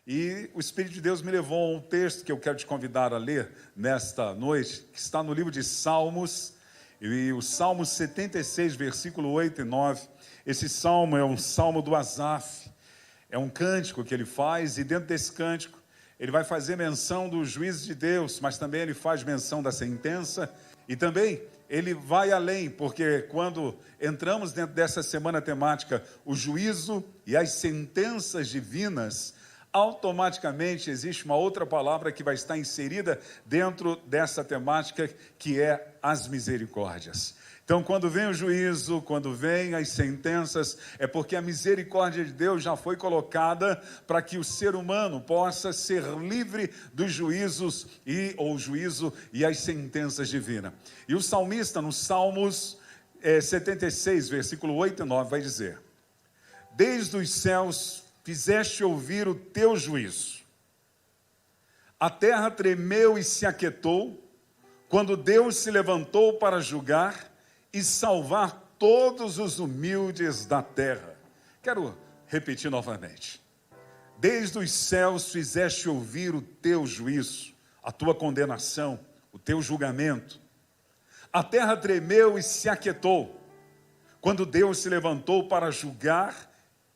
E o Espírito de Deus me levou a um texto que eu quero te convidar a ler nesta noite, que está no livro de Salmos, e o Salmo 76, versículo 8 e 9. Esse salmo é um salmo do Asaf, é um cântico que ele faz, e dentro desse cântico ele vai fazer menção dos juízos de Deus, mas também ele faz menção da sentença, e também ele vai além, porque quando entramos dentro dessa semana temática, o juízo e as sentenças divinas, automaticamente existe uma outra palavra que vai estar inserida dentro dessa temática, que é as misericórdias. Então, quando vem o juízo, quando vem as sentenças, é porque a misericórdia de Deus já foi colocada para que o ser humano possa ser livre dos juízos ou juízo e as sentenças divinas. E o salmista, no Salmos 76, versículo 8 e 9, vai dizer: desde os céus fizeste ouvir o teu juízo, a terra tremeu e se aquietou, quando Deus se levantou para julgar e salvar todos os humildes da terra. Quero repetir novamente. Desde os céus fizeste ouvir o teu juízo, a tua condenação, o teu julgamento. A terra tremeu e se aquietou, quando Deus se levantou para julgar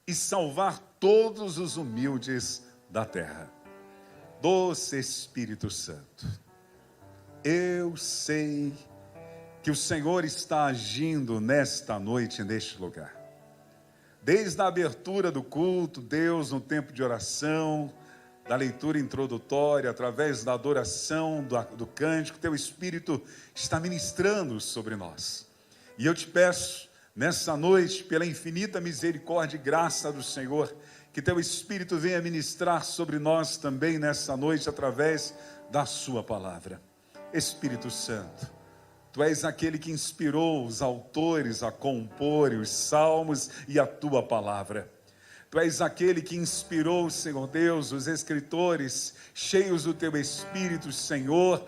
e salvar todos os humildes da terra. Doce Espírito Santo, eu sei que o Senhor está agindo nesta noite, neste lugar. Desde a abertura do culto, Deus, no tempo de oração, da leitura introdutória, através da adoração, do cântico, teu Espírito está ministrando sobre nós. E eu te peço, nessa noite, pela infinita misericórdia e graça do Senhor, que teu Espírito venha ministrar sobre nós também nessa noite, através da sua palavra. Espírito Santo, tu és aquele que inspirou os autores a compor os salmos e a tua palavra. Tu és aquele que inspirou, Senhor Deus, os escritores cheios do teu Espírito, Senhor,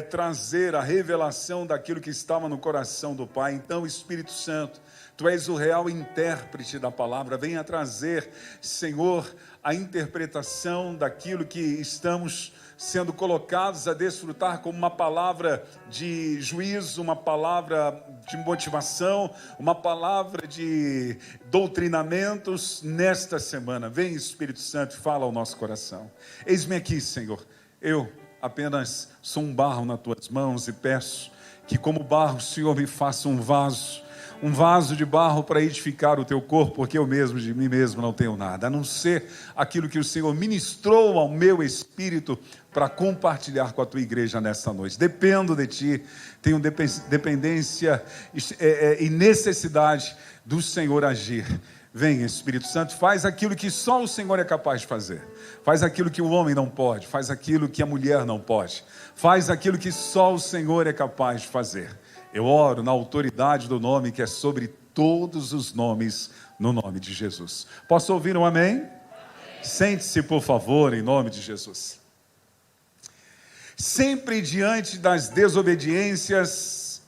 trazer a revelação daquilo que estava no coração do Pai. Então, Espírito Santo, tu és o real intérprete da palavra. Venha trazer, Senhor, a interpretação daquilo que estamos sendo colocados a desfrutar como uma palavra de juízo, uma palavra de motivação, uma palavra de doutrinamentos nesta semana. Vem, Espírito Santo, fala ao nosso coração. Eis-me aqui, Senhor. Eu apenas sou um barro nas tuas mãos e peço que, como barro, o Senhor me faça um vaso de barro para edificar o teu corpo, porque eu mesmo, de mim mesmo, não tenho nada, a não ser aquilo que o Senhor ministrou ao meu espírito para compartilhar com a tua igreja nesta noite. Dependo de ti, tenho dependência e necessidade do Senhor agir. Vem, Espírito Santo, faz aquilo que só o Senhor é capaz de fazer. Faz aquilo que o homem não pode, faz aquilo que a mulher não pode, faz aquilo que só o Senhor é capaz de fazer. Eu oro na autoridade do nome que é sobre todos os nomes, no nome de Jesus. Posso ouvir um amém? Amém. Sente-se, por favor, em nome de Jesus. Sempre diante das desobediências,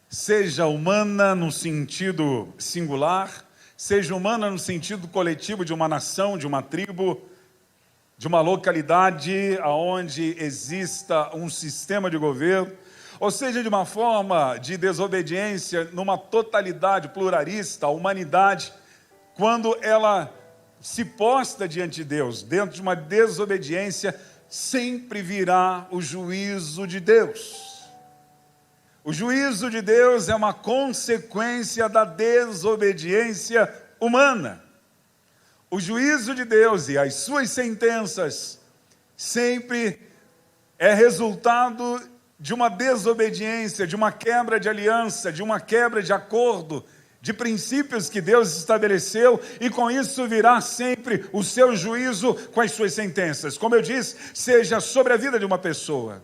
seja humana no sentido singular, seja humana no sentido coletivo de uma nação, de uma tribo, de uma localidade onde exista um sistema de governo, ou seja, de uma forma de desobediência numa totalidade pluralista, a humanidade, quando ela se posta diante de Deus, dentro de uma desobediência, sempre virá o juízo de Deus. O juízo de Deus é uma consequência da desobediência humana. O juízo de Deus e as suas sentenças sempre é resultado de uma desobediência, de uma quebra de aliança, de uma quebra de acordo, de princípios que Deus estabeleceu, e com isso virá sempre o seu juízo com as suas sentenças. Como eu disse, seja sobre a vida de uma pessoa.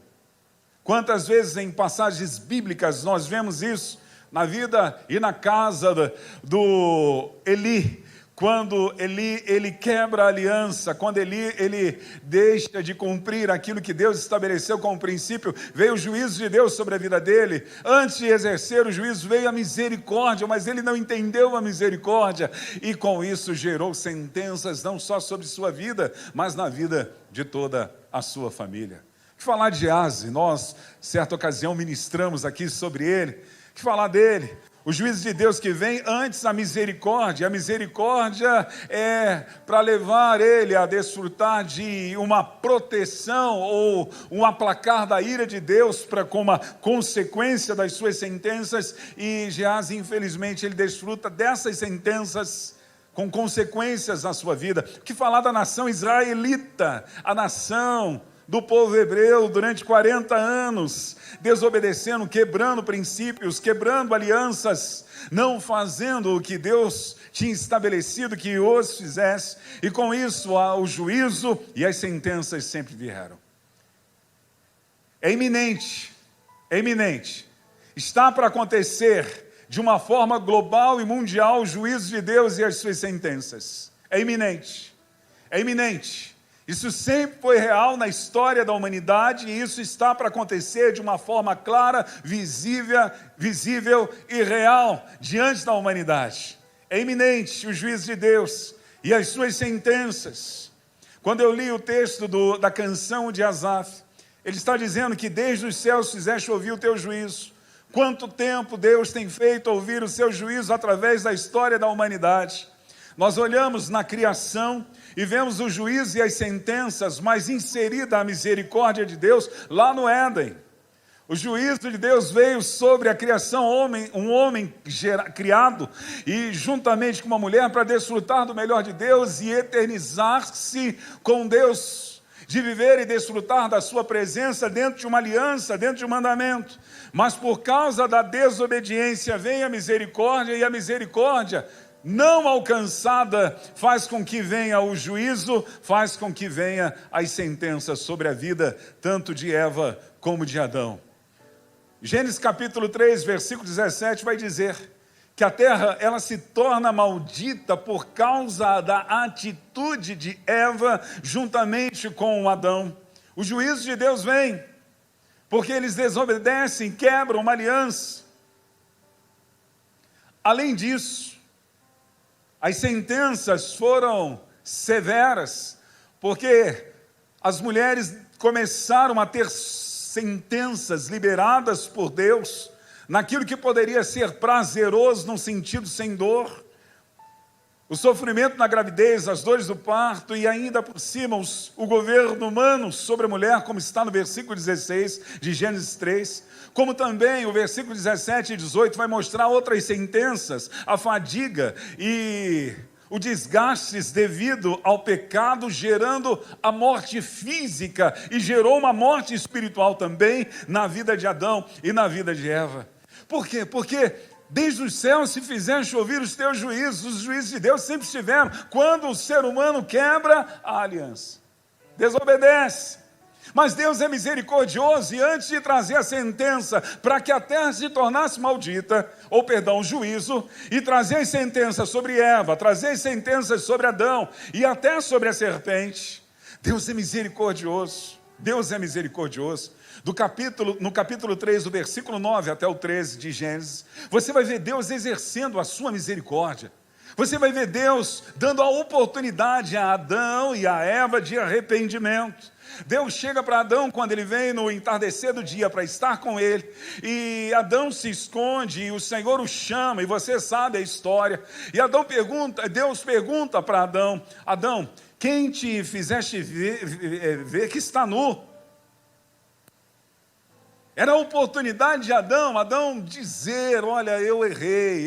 Quantas vezes em passagens bíblicas nós vemos isso na vida e na casa do Eli, quando ele quebra a aliança, quando ele deixa de cumprir aquilo que Deus estabeleceu como princípio, veio o juízo de Deus sobre a vida dele. Antes de exercer o juízo, veio a misericórdia, mas ele não entendeu a misericórdia, e com isso gerou sentenças não só sobre sua vida, mas na vida de toda a sua família. Que falar de Geazi, nós, certa ocasião, ministramos aqui sobre ele. Que falar dele? O juízo de Deus que vem antes a misericórdia é para levar ele a desfrutar de uma proteção ou um aplacar da ira de Deus como uma consequência das suas sentenças, e Geazi, infelizmente, ele desfruta dessas sentenças com consequências na sua vida. O que falar da nação israelita, a nação do povo hebreu durante 40 anos, desobedecendo, quebrando princípios, quebrando alianças, não fazendo o que Deus tinha estabelecido que os fizesse, e com isso o juízo e as sentenças sempre vieram. É iminente, está para acontecer de uma forma global e mundial o juízo de Deus e as suas sentenças. É iminente. Isso sempre foi real na história da humanidade, e isso está para acontecer de uma forma clara, visível e real diante da humanidade. É iminente o juízo de Deus e as suas sentenças. Quando eu li o texto da canção de Asaf, ele está dizendo que desde os céus fizeste ouvir o teu juízo. Quanto tempo Deus tem feito ouvir o seu juízo através da história da humanidade. Nós olhamos na criação e vemos o juízo e as sentenças, mas inserida a misericórdia de Deus lá no Éden. O juízo de Deus veio sobre a criação, um homem criado, e juntamente com uma mulher, para desfrutar do melhor de Deus e eternizar-se com Deus, de viver e desfrutar da sua presença dentro de uma aliança, dentro de um mandamento. Mas por causa da desobediência vem a misericórdia, e a misericórdia não alcançada faz com que venha o juízo, faz com que venha as sentenças sobre a vida, tanto de Eva como de Adão. Gênesis capítulo 3, versículo 17 vai dizer que a terra ela se torna maldita por causa da atitude de Eva juntamente com Adão. O juízo de Deus vem porque eles desobedecem, quebram uma aliança. Além disso, as sentenças foram severas, porque as mulheres começaram a ter sentenças liberadas por Deus, naquilo que poderia ser prazeroso num sentido sem dor, o sofrimento na gravidez, as dores do parto, e ainda por cima o governo humano sobre a mulher, como está no versículo 16 de Gênesis 3, como também o versículo 17 e 18 vai mostrar outras sentenças, a fadiga e o desgaste devido ao pecado, gerando a morte física, e gerou uma morte espiritual também na vida de Adão e na vida de Eva. Por quê? Porque desde os céus se fizeste ouvir os teus juízos. Os juízos de Deus sempre estiveram quando o ser humano quebra a aliança, desobedece. Mas Deus é misericordioso, e antes de trazer a sentença para que a terra se tornasse maldita, juízo, e trazer as sentenças sobre Eva, trazer as sentenças sobre Adão e até sobre a serpente, Deus é misericordioso. No capítulo 3, do versículo 9 até o 13 de Gênesis, você vai ver Deus exercendo a sua misericórdia. Você vai ver Deus dando a oportunidade a Adão e a Eva de arrependimento. Deus chega para Adão quando ele vem no entardecer do dia para estar com ele, e Adão se esconde, e o Senhor o chama, e você sabe a história. E Deus pergunta para Adão: Adão, quem te fizeste ver que está nu? Era a oportunidade de Adão dizer: olha, eu errei,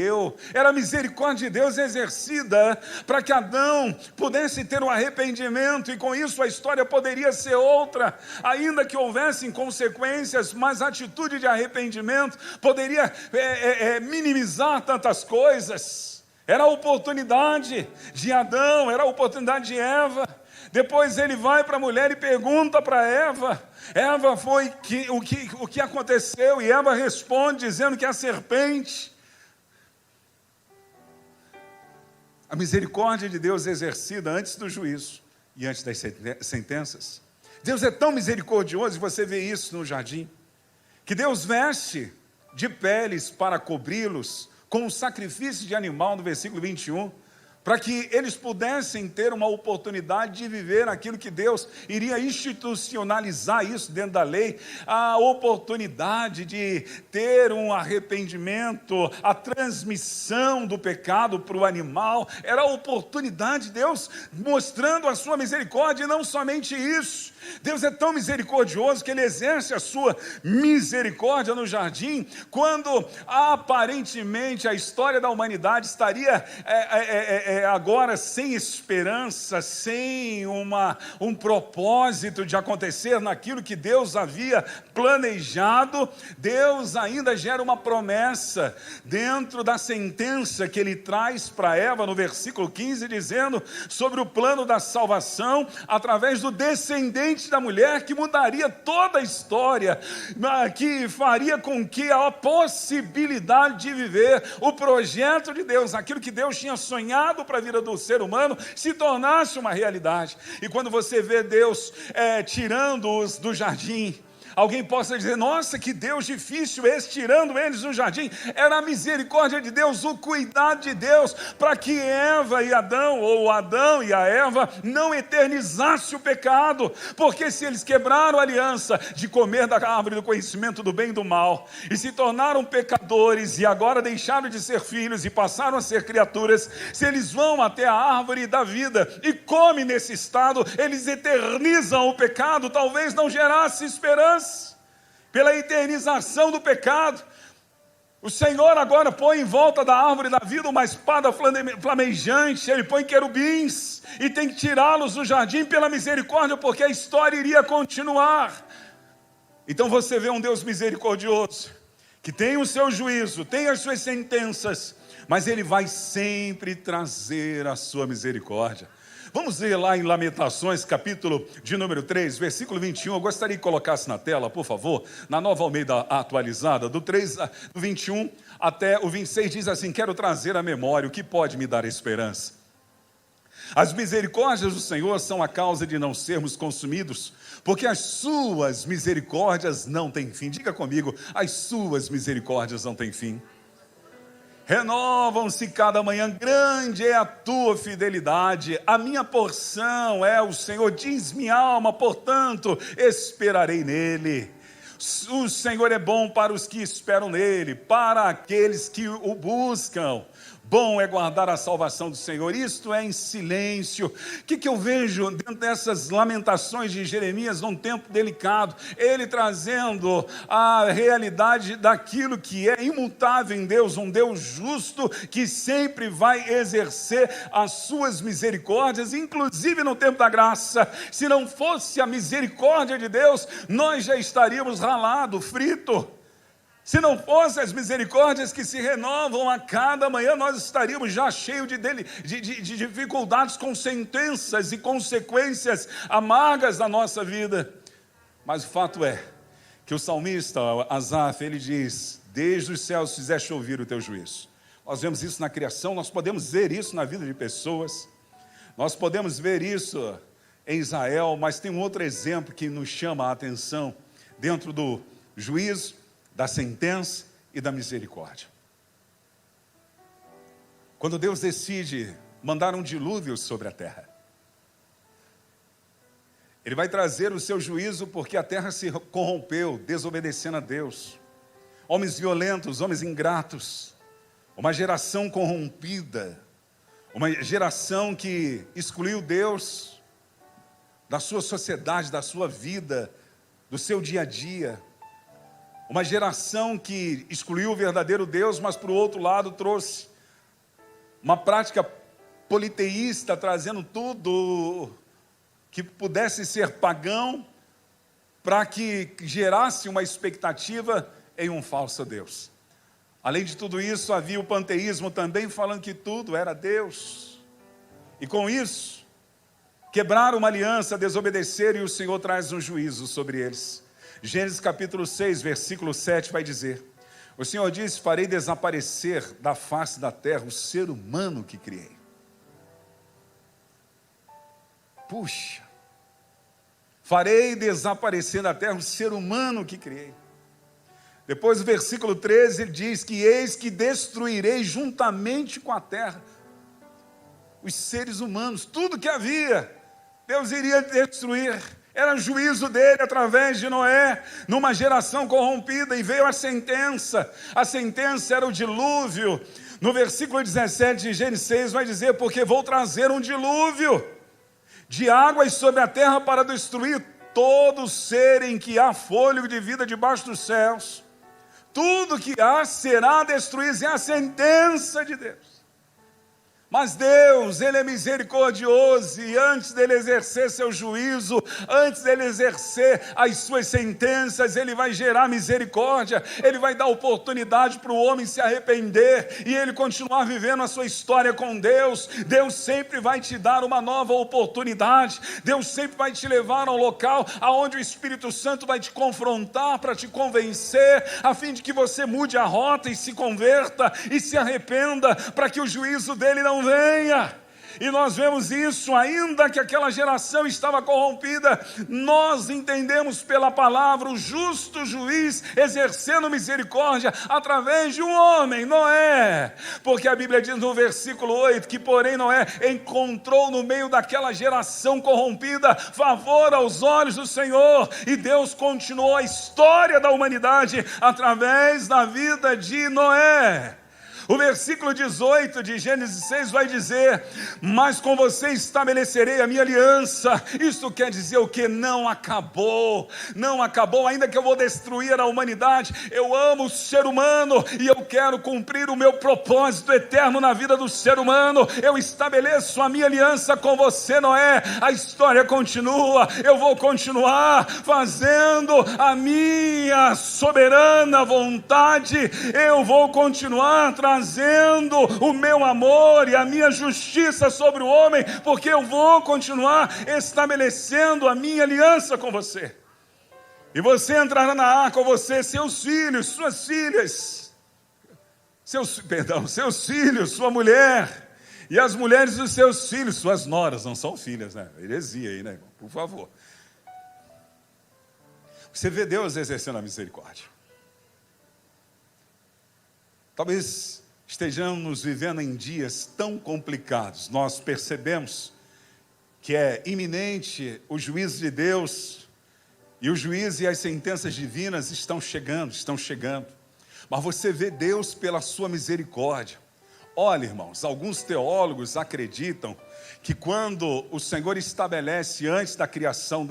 era a misericórdia de Deus exercida para que Adão pudesse ter um arrependimento, e com isso a história poderia ser outra, ainda que houvessem consequências, mas a atitude de arrependimento poderia minimizar tantas coisas. Era a oportunidade de Adão, era a oportunidade de Eva. Depois ele vai para a mulher e pergunta para Eva: Eva, o que aconteceu? E Eva responde dizendo que a serpente A misericórdia de Deus é exercida antes do juízo e antes das sentenças. Deus é tão misericordioso, e você vê isso no jardim, que Deus veste de peles para cobri-los, com o sacrifício de animal, no versículo 21, para que eles pudessem ter uma oportunidade de viver aquilo que Deus iria institucionalizar isso dentro da lei, a oportunidade de ter um arrependimento, a transmissão do pecado para o animal, era a oportunidade de Deus mostrando a sua misericórdia, e não somente isso. Deus é tão misericordioso que Ele exerce a sua misericórdia no jardim, quando aparentemente a história da humanidade estaria agora sem esperança, sem um propósito de acontecer naquilo que Deus havia planejado. Deus ainda gera uma promessa dentro da sentença que Ele traz para Eva no versículo 15, dizendo sobre o plano da salvação através do descendente da mulher, que mudaria toda a história, que faria com que a possibilidade de viver o projeto de Deus, aquilo que Deus tinha sonhado para a vida do ser humano, se tornasse uma realidade. E quando você vê Deus tirando-os do jardim, alguém possa dizer: nossa, que Deus difícil esse, tirando eles do jardim. Era a misericórdia de Deus, o cuidado de Deus, para que Eva e Adão, ou Adão e a Eva, não eternizassem o pecado, porque se eles quebraram a aliança de comer da árvore do conhecimento do bem e do mal, e se tornaram pecadores, e agora deixaram de ser filhos, e passaram a ser criaturas, se eles vão até a árvore da vida, e comem nesse estado, eles eternizam o pecado, talvez não gerasse esperança, pela eternização do pecado. O Senhor agora põe em volta da árvore da vida uma espada flamejante, Ele põe querubins, e tem que tirá-los do jardim pela misericórdia, porque a história iria continuar. Então você vê um Deus misericordioso, que tem o seu juízo, tem as suas sentenças, mas Ele vai sempre trazer a sua misericórdia. Vamos ler lá em Lamentações, capítulo de número 3, versículo 21. Eu gostaria que colocasse na tela, por favor, na Nova Almeida atualizada, do 21 até o 26, diz assim: quero trazer à memória o que pode me dar esperança. As misericórdias do Senhor são a causa de não sermos consumidos, porque as suas misericórdias não têm fim. Diga comigo: as suas misericórdias não têm fim. Renovam-se cada manhã, grande é a tua fidelidade. A minha porção é o Senhor, diz minha alma, portanto esperarei nele. O Senhor é bom para os que esperam nele, para aqueles que o buscam. Bom é guardar a salvação do Senhor, isto é em silêncio. O que eu vejo dentro dessas lamentações de Jeremias num tempo delicado? Ele trazendo a realidade daquilo que é imutável em Deus, um Deus justo que sempre vai exercer as suas misericórdias, inclusive no tempo da graça. Se não fosse a misericórdia de Deus, nós já estaríamos ralados, fritos. Se não fossem as misericórdias que se renovam a cada manhã, nós estaríamos já cheios de dificuldades, com sentenças e consequências amargas na nossa vida. Mas o fato é que o salmista Asaf, ele diz: desde os céus fizeste ouvir o teu juízo. Nós vemos isso na criação, nós podemos ver isso na vida de pessoas, nós podemos ver isso em Israel, mas tem um outro exemplo que nos chama a atenção dentro do juízo, da sentença e da misericórdia. Quando Deus decide mandar um dilúvio sobre a terra, Ele vai trazer o seu juízo porque a terra se corrompeu, desobedecendo a Deus. Homens violentos, homens ingratos, uma geração corrompida, uma geração que excluiu Deus da sua sociedade, da sua vida, do seu dia a dia. Uma geração que excluiu o verdadeiro Deus, mas por outro lado trouxe uma prática politeísta, trazendo tudo que pudesse ser pagão, para que gerasse uma expectativa em um falso Deus. Além de tudo isso, havia o panteísmo também, falando que tudo era Deus. E com isso, quebraram uma aliança, desobedeceram, e o Senhor traz um juízo sobre eles. Gênesis capítulo 6, versículo 7 vai dizer: o Senhor disse: farei desaparecer da face da terra o ser humano que criei. Puxa, farei desaparecer da terra o ser humano que criei. Depois, o versículo 13, ele diz que eis que destruirei juntamente com a terra os seres humanos, tudo que havia, Deus iria destruir. Era juízo dele através de Noé, numa geração corrompida, e veio a sentença era o dilúvio. No versículo 17 de Gênesis 6 vai dizer, porque vou trazer um dilúvio de águas sobre a terra para destruir todo ser em que há fôlego de vida debaixo dos céus. Tudo que há será destruído, é a sentença de Deus. Mas Deus, Ele é misericordioso, e antes dEle exercer seu juízo, antes dEle exercer as suas sentenças, Ele vai gerar misericórdia, Ele vai dar oportunidade para o homem se arrepender, e ele continuar vivendo a sua história com Deus. Deus sempre vai te dar uma nova oportunidade, Deus sempre vai te levar ao local aonde o Espírito Santo vai te confrontar, para te convencer, a fim de que você mude a rota e se converta, e se arrependa, para que o juízo dEle não venha. E nós vemos isso, ainda que aquela geração estava corrompida, nós entendemos pela palavra o justo juiz exercendo misericórdia através de um homem, Noé, porque a Bíblia diz no versículo 8, que porém Noé encontrou no meio daquela geração corrompida favor aos olhos do Senhor, e Deus continuou a história da humanidade através da vida de Noé. O versículo 18 de Gênesis 6 vai dizer, mas com você estabelecerei a minha aliança. Isso quer dizer o que? Não acabou, ainda que eu vou destruir a humanidade, eu amo o ser humano, e eu quero cumprir o meu propósito eterno na vida do ser humano. Eu estabeleço a minha aliança com você, Noé. A história continua, eu vou continuar fazendo a minha soberana vontade, eu vou continuar trazendo o meu amor e a minha justiça sobre o homem, porque eu vou continuar estabelecendo a minha aliança com você. E você entrará na arca, você, seus filhos, suas filhas, seus filhos, sua mulher, e as mulheres dos seus filhos, suas noras, não são filhas, né? Heresia aí, né, irmão? Por favor. Você vê Deus exercendo a misericórdia. Talvez estejamos vivendo em dias tão complicados, nós percebemos que é iminente o juízo de Deus, e o juízo e as sentenças divinas estão chegando, mas você vê Deus pela sua misericórdia. Olha, irmãos, alguns teólogos acreditam que quando o Senhor estabelece antes da criação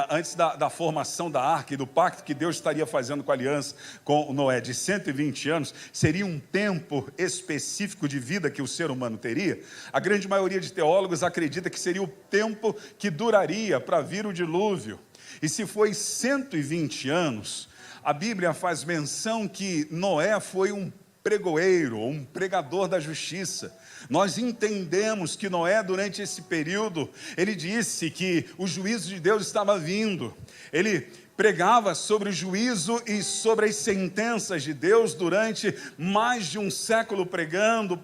antes da formação da arca e do pacto que Deus estaria fazendo com a aliança com Noé de 120 anos, seria um tempo específico de vida que o ser humano teria. A grande maioria de teólogos acredita que seria o tempo que duraria para vir o dilúvio. E se foi 120 anos, a Bíblia faz menção que Noé foi um pregoeiro, um pregador da justiça. Nós entendemos que Noé, durante esse período, ele disse que o juízo de Deus estava vindo. Ele pregava sobre o juízo e sobre as sentenças de Deus durante mais de um século, pregando,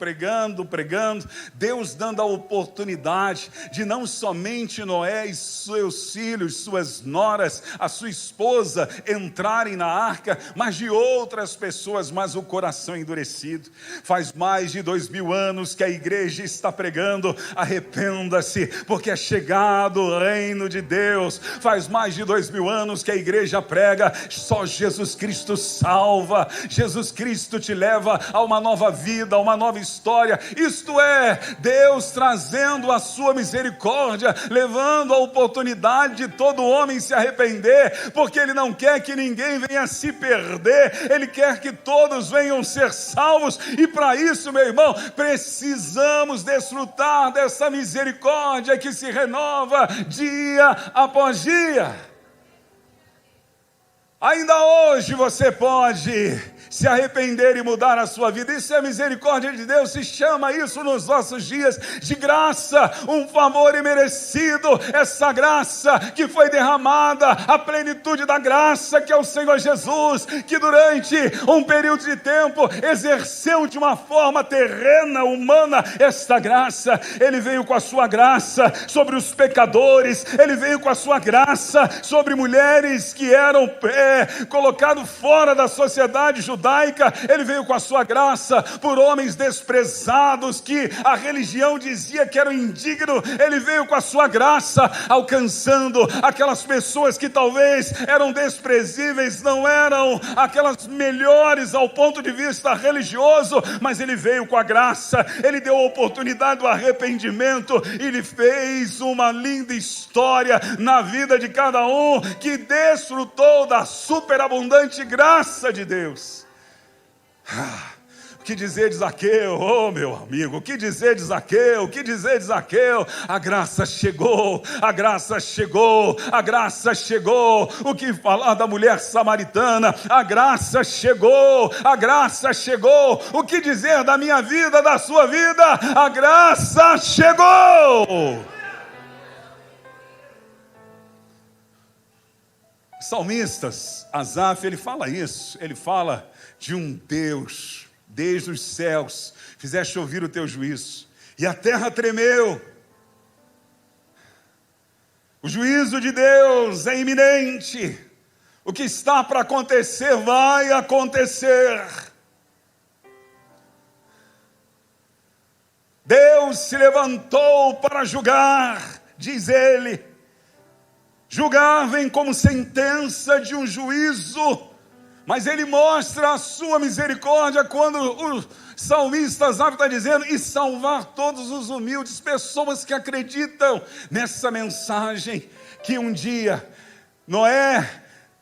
Deus dando a oportunidade de não somente Noé e seus filhos, suas noras, a sua esposa entrarem na arca, mas de outras pessoas, mas o coração endurecido. Faz mais de 2000 anos que a igreja está pregando, arrependa-se, porque é chegado o reino de Deus. Faz mais de 2000 anos que a igreja prega, só Jesus Cristo salva, Jesus Cristo te leva a uma nova vida, a uma nova história. Isto é, Deus trazendo a sua misericórdia, levando a oportunidade de todo homem se arrepender, porque Ele não quer que ninguém venha se perder, Ele quer que todos venham ser salvos, e para isso, meu irmão, precisamos desfrutar dessa misericórdia que se renova dia após dia. Ainda hoje você pode se arrepender e mudar a sua vida. Isso é misericórdia de Deus, se chama isso nos nossos dias de graça, um favor imerecido, essa graça que foi derramada, a plenitude da graça que é o Senhor Jesus, que durante um período de tempo exerceu de uma forma terrena, humana, esta graça. Ele veio com a sua graça sobre os pecadores, ele veio com a sua graça sobre mulheres que eram colocados fora da sociedade judaica, ele veio com a sua graça por homens desprezados que a religião dizia que eram indignos, ele veio com a sua graça alcançando aquelas pessoas que talvez eram desprezíveis, não eram aquelas melhores ao ponto de vista religioso, mas ele veio com a graça, ele deu a oportunidade do arrependimento, ele fez uma linda história na vida de cada um que desfrutou da superabundante graça de Deus. O que dizer de Zaqueu? Oh, meu amigo, o que dizer de Zaqueu? O que dizer de Zaqueu? A graça chegou, a graça chegou, a graça chegou. O que falar da mulher samaritana? A graça chegou, a graça chegou. O que dizer da minha vida, da sua vida? A graça chegou. Salmistas, Asaf, ele fala isso, ele fala de um Deus, desde os céus, fizeste ouvir o teu juízo, e a terra tremeu. O juízo de Deus é iminente, o que está para acontecer, vai acontecer. Deus se levantou para julgar, diz ele. Julgar vem como sentença de um juízo, mas ele mostra a sua misericórdia quando o salmista Asaf está dizendo, e salvar todos os humildes, pessoas que acreditam nessa mensagem, que um dia Noé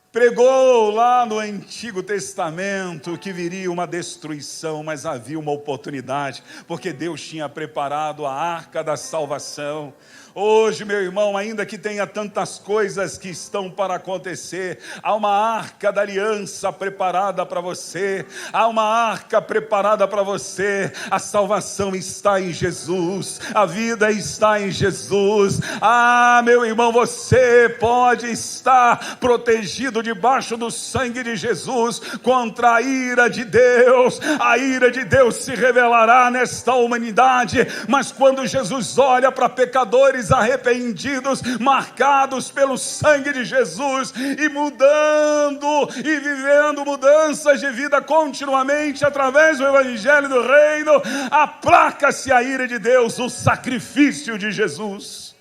pregou lá no Antigo Testamento que viria uma destruição, mas havia uma oportunidade, porque Deus tinha preparado a arca da salvação. Hoje, meu irmão, ainda que tenha tantas coisas que estão para acontecer, há uma arca da aliança preparada para você, há uma arca preparada para você. A salvação está em Jesus, a vida está em Jesus. Ah, meu irmão, você pode estar protegido debaixo do sangue de Jesus contra a ira de Deus. A ira de Deus se revelará nesta humanidade, mas quando Jesus olha para pecadores arrependidos, marcados pelo sangue de Jesus, e mudando e vivendo mudanças de vida continuamente através do evangelho do reino, aplaca-se a ira de Deus. O sacrifício de Jesus,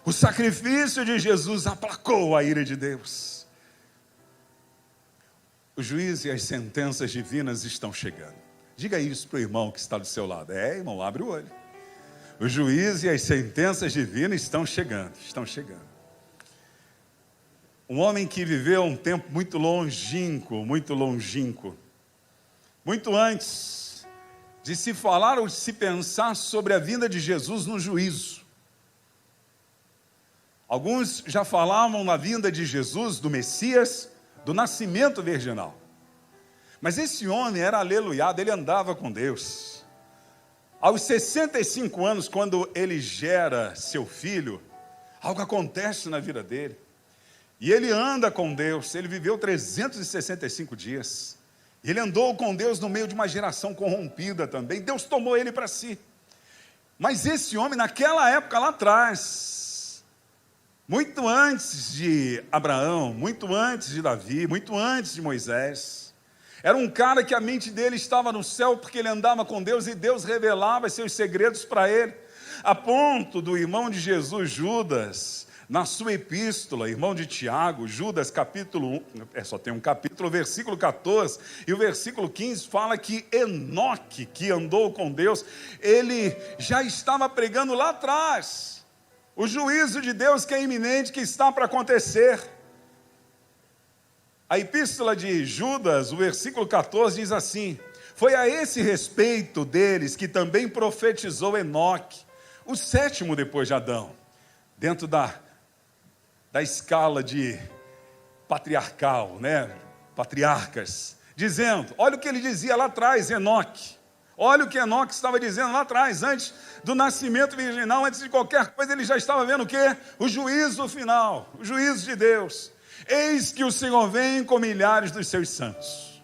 o sacrifício de Jesus aplacou a ira de Deus. O juízo e as sentenças divinas estão chegando. Diga isso para o irmão que está do seu lado. Irmão, abre o olho. O juízo e as sentenças divinas estão chegando, estão chegando. Um homem que viveu um tempo muito longínquo, muito antes de se falar ou de se pensar sobre a vinda de Jesus no juízo. Alguns já falavam na vinda de Jesus, do Messias, do nascimento virginal. Mas esse homem era aleluiado, ele andava com Deus. Aos 65 anos, quando ele gera seu filho, algo acontece na vida dele. E ele anda com Deus, ele viveu 365 dias. E ele andou com Deus no meio de uma geração corrompida também. Deus tomou ele para si. Mas esse homem, naquela época lá atrás, muito antes de Abraão, muito antes de Davi, muito antes de Moisés, era um cara que a mente dele estava no céu, porque ele andava com Deus e Deus revelava seus segredos para ele, a ponto do irmão de Jesus, Judas, na sua epístola, irmão de Tiago, Judas capítulo 1, só tem um capítulo, versículo 14, e o versículo 15 fala que Enoque, que andou com Deus, ele já estava pregando lá atrás, o juízo de Deus que é iminente, que está para acontecer. A epístola de Judas, o versículo 14 diz assim, foi a esse respeito deles que também profetizou Enoque, o sétimo depois de Adão, dentro da escala de patriarcal, patriarcas. dizendo, olha o que ele dizia lá atrás, Enoque. Olha o que Enoque estava dizendo lá atrás, antes do nascimento virginal, antes de qualquer coisa, ele já estava vendo o quê? O juízo final, o juízo de Deus. Eis que o Senhor vem com milhares dos seus santos.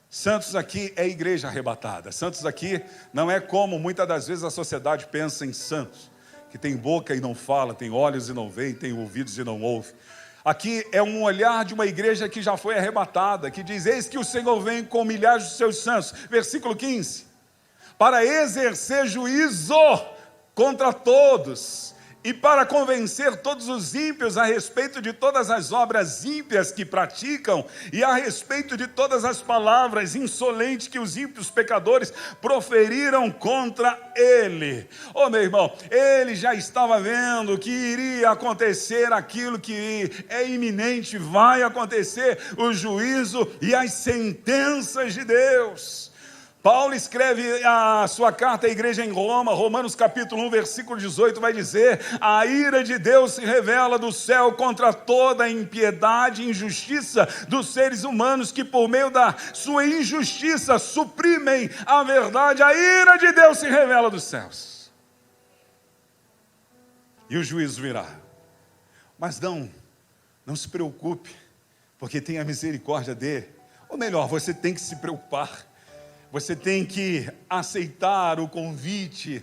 Santos aqui é igreja arrebatada. Santos aqui não é como muitas das vezes a sociedade pensa em santos, que tem boca e não fala, tem olhos e não vê, tem ouvidos e não ouve. Aqui é um olhar de uma igreja que já foi arrebatada, que diz, eis que o Senhor vem com milhares de seus santos. Versículo 15. Para exercer juízo contra todos e para convencer todos os ímpios a respeito de todas as obras ímpias que praticam e a respeito de todas as palavras insolentes que os ímpios pecadores proferiram contra ele. Oh, meu irmão, ele já estava vendo que iria acontecer aquilo que é iminente, vai acontecer o juízo e as sentenças de Deus. Paulo escreve a sua carta à igreja em Roma, Romanos capítulo 1, versículo 18, vai dizer, a ira de Deus se revela do céu contra toda a impiedade e injustiça dos seres humanos que por meio da sua injustiça suprimem a verdade. A ira de Deus se revela dos céus. E o juízo virá. Mas não se preocupe, porque tem a misericórdia dele. Ou melhor, você tem que se preocupar. Você tem que aceitar o convite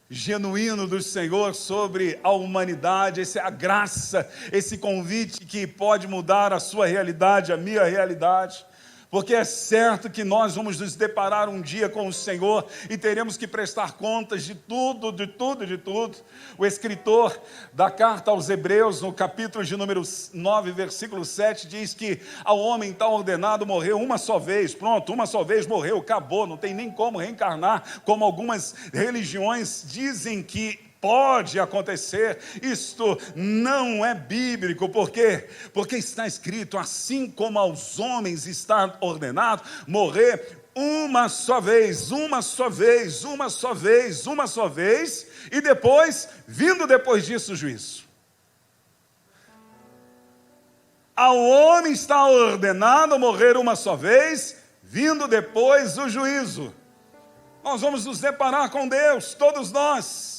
genuíno do Senhor sobre a humanidade. Essa é a graça, esse convite que pode mudar a sua realidade, a minha realidade. Porque é certo que nós vamos nos deparar um dia com o Senhor e teremos que prestar contas de tudo, de tudo, de tudo. O escritor da carta aos Hebreus, no capítulo de número 9, versículo 7, diz que ao homem está ordenado morrer uma só vez. Pronto, uma só vez morreu, acabou, não tem nem como reencarnar, como algumas religiões dizem que pode acontecer. Isto não é bíblico. Por quê? Porque está escrito, assim como aos homens está ordenado morrer uma só vez, uma só vez, uma só vez, uma só vez, e depois, vindo depois disso o juízo. Ao homem está ordenado morrer uma só vez, vindo depois o juízo. Nós vamos nos deparar com Deus, todos nós.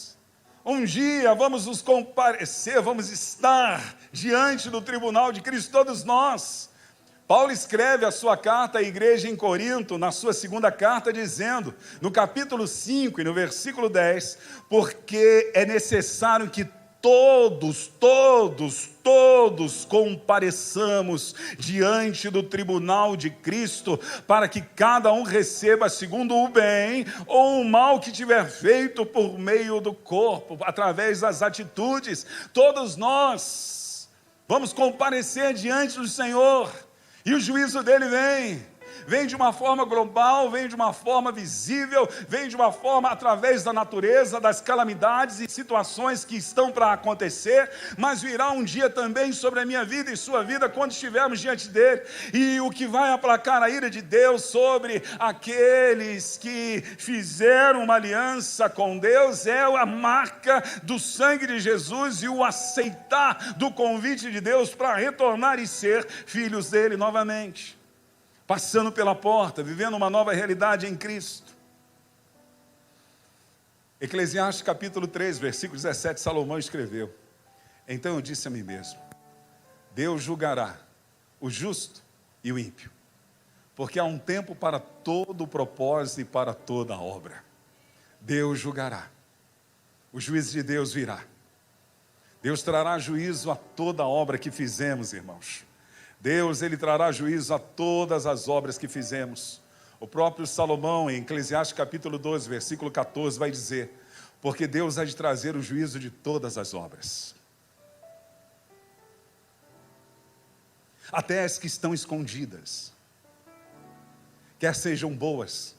Um dia vamos nos comparecer, vamos estar diante do tribunal de Cristo, todos nós. Paulo escreve a sua carta à igreja em Corinto, na sua segunda carta, dizendo, no capítulo 5 e no versículo 10, porque é necessário que todos compareçamos diante do tribunal de Cristo, para que cada um receba segundo o bem ou o mal que tiver feito por meio do corpo, através das atitudes. Todos nós vamos comparecer diante do Senhor, e o juízo dele vem de uma forma global, vem de uma forma visível, vem de uma forma através da natureza, das calamidades e situações que estão para acontecer, mas virá um dia também sobre a minha vida e sua vida, quando estivermos diante dele, e o que vai aplacar a ira de Deus sobre aqueles que fizeram uma aliança com Deus, é a marca do sangue de Jesus e o aceitar do convite de Deus para retornar e ser filhos dele novamente. Passando pela porta, vivendo uma nova realidade em Cristo. Eclesiastes capítulo 3, versículo 17, Salomão escreveu, então eu disse a mim mesmo, Deus julgará o justo e o ímpio, porque há um tempo para todo o propósito e para toda a obra. Deus julgará, o juízo de Deus virá. Deus trará juízo a toda a obra que fizemos, irmãos. Deus, ele trará juízo a todas as obras que fizemos. O próprio Salomão, em Eclesiastes capítulo 12, versículo 14, vai dizer, porque Deus há de trazer o juízo de todas as obras, até as que estão escondidas, quer sejam boas,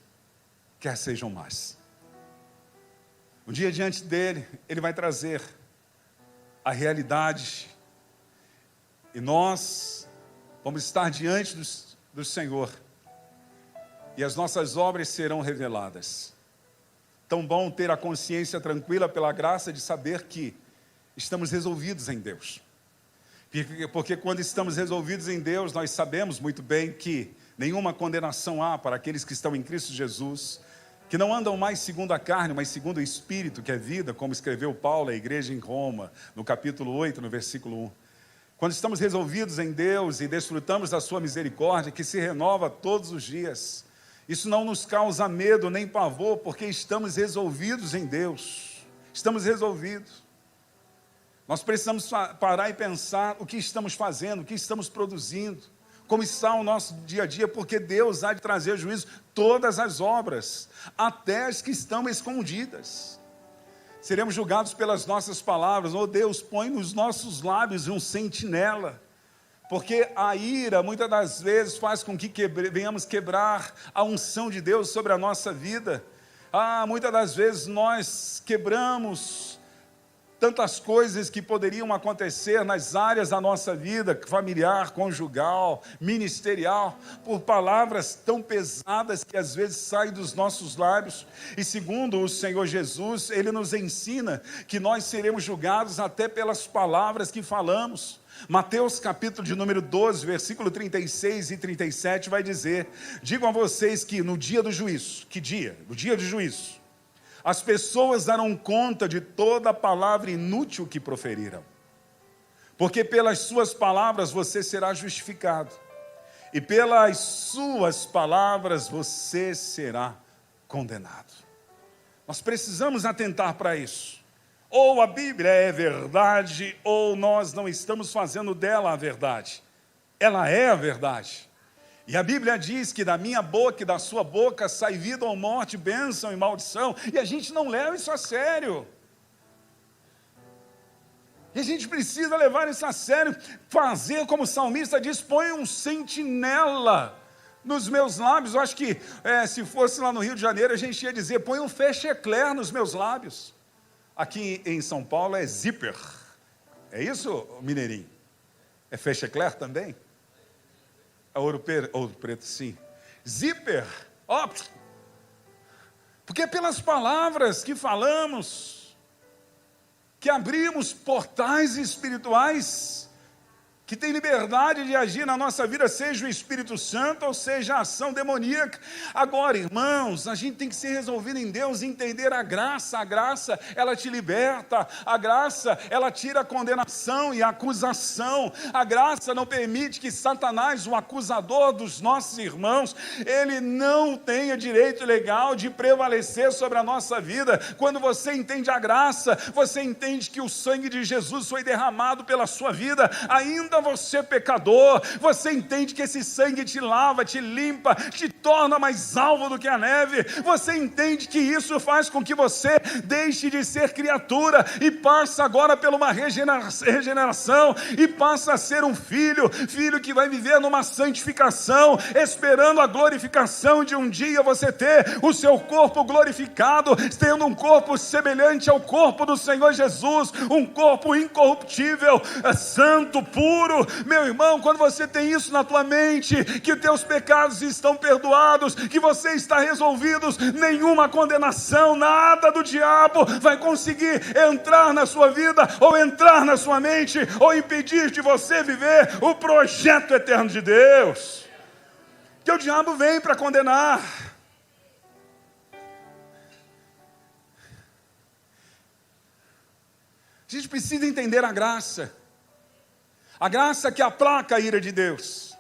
quer sejam más. Um dia diante dele, ele vai trazer a realidade, e nós vamos estar diante do Senhor, e as nossas obras serão reveladas. Tão bom ter a consciência tranquila pela graça de saber que estamos resolvidos em Deus. Porque quando estamos resolvidos em Deus, nós sabemos muito bem que Nenhuma condenação há para aqueles que estão em Cristo Jesus, que não andam mais segundo a carne, mas segundo o Espírito, que é vida, como escreveu Paulo à igreja em Roma, no capítulo 8, no versículo 1. Quando estamos resolvidos em Deus e desfrutamos da sua misericórdia, que se renova todos os dias, isso não nos causa medo nem pavor, porque estamos resolvidos em Deus. Estamos resolvidos. Nós precisamos parar e pensar o que estamos fazendo, o que estamos produzindo, como está o nosso dia a dia, porque Deus há de trazer juízo todas as obras, até as que estão escondidas. Seremos julgados pelas nossas palavras. Oh Deus, põe nos nossos lábios um sentinela, porque a ira muitas das vezes faz com que venhamos quebrar a unção de Deus sobre a nossa vida. Muitas das vezes nós quebramos tantas coisas que poderiam acontecer nas áreas da nossa vida, familiar, conjugal, ministerial, por palavras tão pesadas que às vezes saem dos nossos lábios. E segundo o Senhor Jesus, Ele nos ensina que nós seremos julgados até pelas palavras que falamos. Mateus capítulo de número 12, versículo 36 e 37 vai dizer: digo a vocês que no dia do juízo, que dia? No dia do juízo, as pessoas darão conta de toda palavra inútil que proferiram, porque pelas suas palavras você será justificado, e pelas suas palavras você será condenado. Nós precisamos atentar para isso. Ou a Bíblia é verdade, ou nós não estamos fazendo dela a verdade. Ela é a verdade. E a Bíblia diz que da minha boca e da sua boca sai vida ou morte, bênção e maldição. E a gente não leva isso a sério. E a gente precisa levar isso a sério. Fazer como o salmista diz: põe um sentinela nos meus lábios. Eu acho que se fosse lá no Rio de Janeiro, a gente ia dizer: põe um fechecler nos meus lábios. Aqui em São Paulo é zíper. É isso, mineirinho? É fechecler também? É ouro preto, sim. Zíper, porque pelas palavras que falamos, que abrimos portais espirituais, que tem liberdade de agir na nossa vida, seja o Espírito Santo ou seja a ação demoníaca. Agora, irmãos, a gente tem que ser resolvido em Deus, entender a graça ela te liberta, a graça ela tira a condenação e a acusação, a graça não permite que Satanás, o acusador dos nossos irmãos, ele não tenha direito legal de prevalecer sobre a nossa vida. Quando você entende a graça, você entende que o sangue de Jesus foi derramado pela sua vida, ainda você pecador, você entende que esse sangue te lava, te limpa, te torna mais alvo do que a neve. Você entende que isso faz com que você deixe de ser criatura e passa agora por uma regeneração e passa a ser um filho que vai viver numa santificação, esperando a glorificação de um dia você ter o seu corpo glorificado, tendo um corpo semelhante ao corpo do Senhor Jesus, um corpo incorruptível, santo, puro. Meu irmão, quando você tem isso na tua mente, que os teus pecados estão perdoados, que você está resolvido, nenhuma condenação, nada do diabo vai conseguir entrar na sua vida, ou entrar na sua mente, ou impedir de você viver o projeto eterno de Deus. Que o diabo vem para condenar. A gente precisa entender a graça que aplaca a ira de Deus.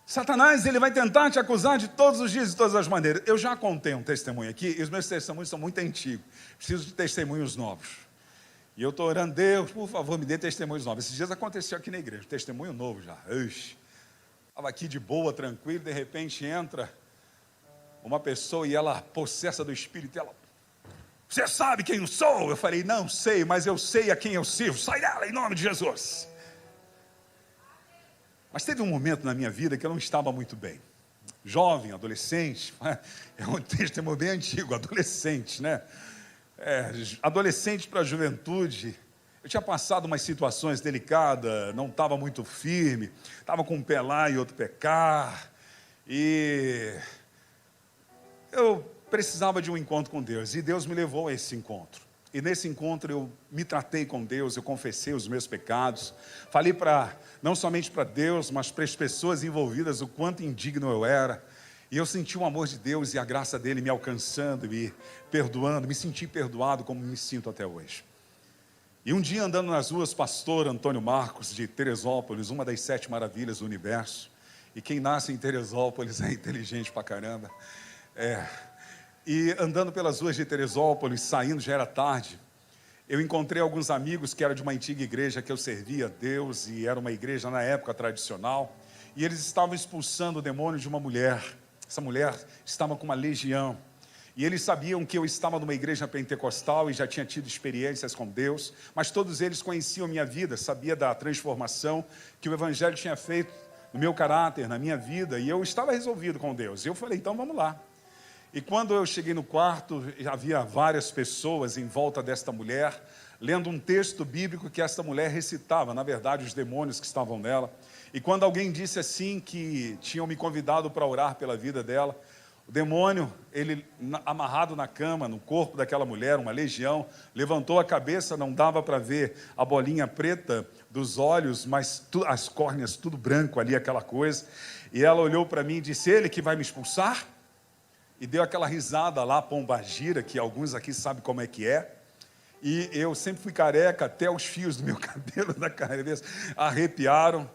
Satanás, ele vai tentar te acusar de todos os dias, de todas as maneiras. Eu já contei um testemunho aqui, e os meus testemunhos são muito antigos, preciso de testemunhos novos. E eu estou orando: Deus, por favor, me dê testemunhos novos. Esses dias aconteceu aqui na igreja, testemunho novo já. Estava aqui de boa, tranquilo, de repente entra uma pessoa e ela possessa do Espírito, ela: você sabe quem eu sou? Eu falei: não sei, mas eu sei a quem eu sirvo. Sai dela em nome de Jesus. Mas teve um momento na minha vida que eu não estava muito bem. Jovem, adolescente, é um testemunho bem antigo, adolescente, né? Adolescente para a juventude. Eu tinha passado umas situações delicadas, não estava muito firme, estava com um pé lá e outro pé cá, e eu precisava de um encontro com Deus, e Deus me levou a esse encontro. E nesse encontro eu me tratei com Deus, eu confessei os meus pecados. Falei não somente para Deus, mas para as pessoas envolvidas, o quanto indigno eu era. E eu senti o amor de Deus e a graça dele me alcançando, me perdoando, me senti perdoado como me sinto até hoje. E um dia andando nas ruas, pastor Antônio Marcos de Teresópolis, uma das 7 maravilhas do universo. E quem nasce em Teresópolis é inteligente pra caramba. E andando pelas ruas de Teresópolis, saindo, já era tarde, eu encontrei alguns amigos que eram de uma antiga igreja que eu servia a Deus, e era uma igreja na época tradicional, e eles estavam expulsando o demônio de uma mulher. Essa mulher estava com uma legião, e eles sabiam que eu estava numa igreja pentecostal e já tinha tido experiências com Deus, mas todos eles conheciam a minha vida, sabia da transformação que o Evangelho tinha feito no meu caráter, na minha vida, e eu estava resolvido com Deus. E eu falei, então vamos lá. E quando eu cheguei no quarto, havia várias pessoas em volta desta mulher, lendo um texto bíblico que esta mulher recitava, na verdade, os demônios que estavam nela. E quando alguém disse assim que tinham me convidado para orar pela vida dela, o demônio, ele amarrado na cama, no corpo daquela mulher, uma legião, levantou a cabeça, não dava para ver a bolinha preta dos olhos, mas as córneas tudo branco ali, aquela coisa. E ela olhou para mim e disse, ele que vai me expulsar? E deu aquela risada lá, pombagira, que alguns aqui sabem como é que é. E eu sempre fui careca, até os fios do meu cabelo da cabeça arrepiaram.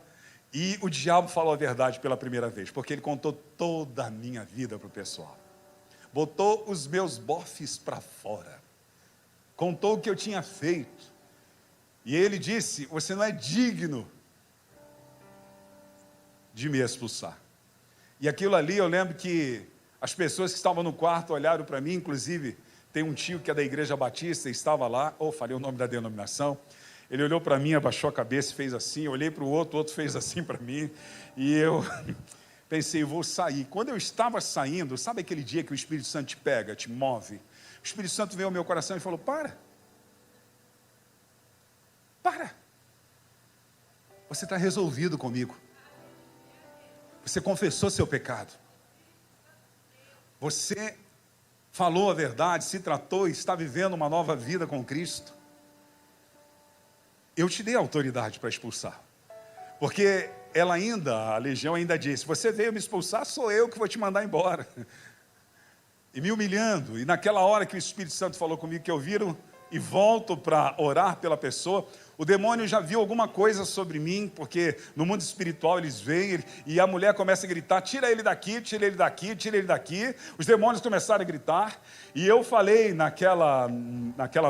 E o diabo falou a verdade pela primeira vez, porque ele contou toda a minha vida para o pessoal. Botou os meus bofes para fora. Contou o que eu tinha feito. E ele disse, você não é digno de me expulsar. E aquilo ali, eu lembro que as pessoas que estavam no quarto olharam para mim, inclusive tem um tio que é da Igreja Batista, estava lá, falei o nome da denominação, ele olhou para mim, abaixou a cabeça e fez assim, eu olhei para o outro fez assim para mim, e eu pensei, vou sair. Quando eu estava saindo, sabe aquele dia que o Espírito Santo te pega, te move? O Espírito Santo veio ao meu coração e falou, para, você está resolvido comigo, você confessou seu pecado, você falou a verdade, se tratou e está vivendo uma nova vida com Cristo. Eu te dei autoridade para expulsar. Porque a legião ainda disse, você veio me expulsar, sou eu que vou te mandar embora. E me humilhando. E naquela hora que o Espírito Santo falou comigo, que eu viro e volto para orar pela pessoa, o demônio já viu alguma coisa sobre mim, porque no mundo espiritual eles veem, e a mulher começa a gritar, tira ele daqui, tira ele daqui, tira ele daqui. Os demônios começaram a gritar, e eu falei naquela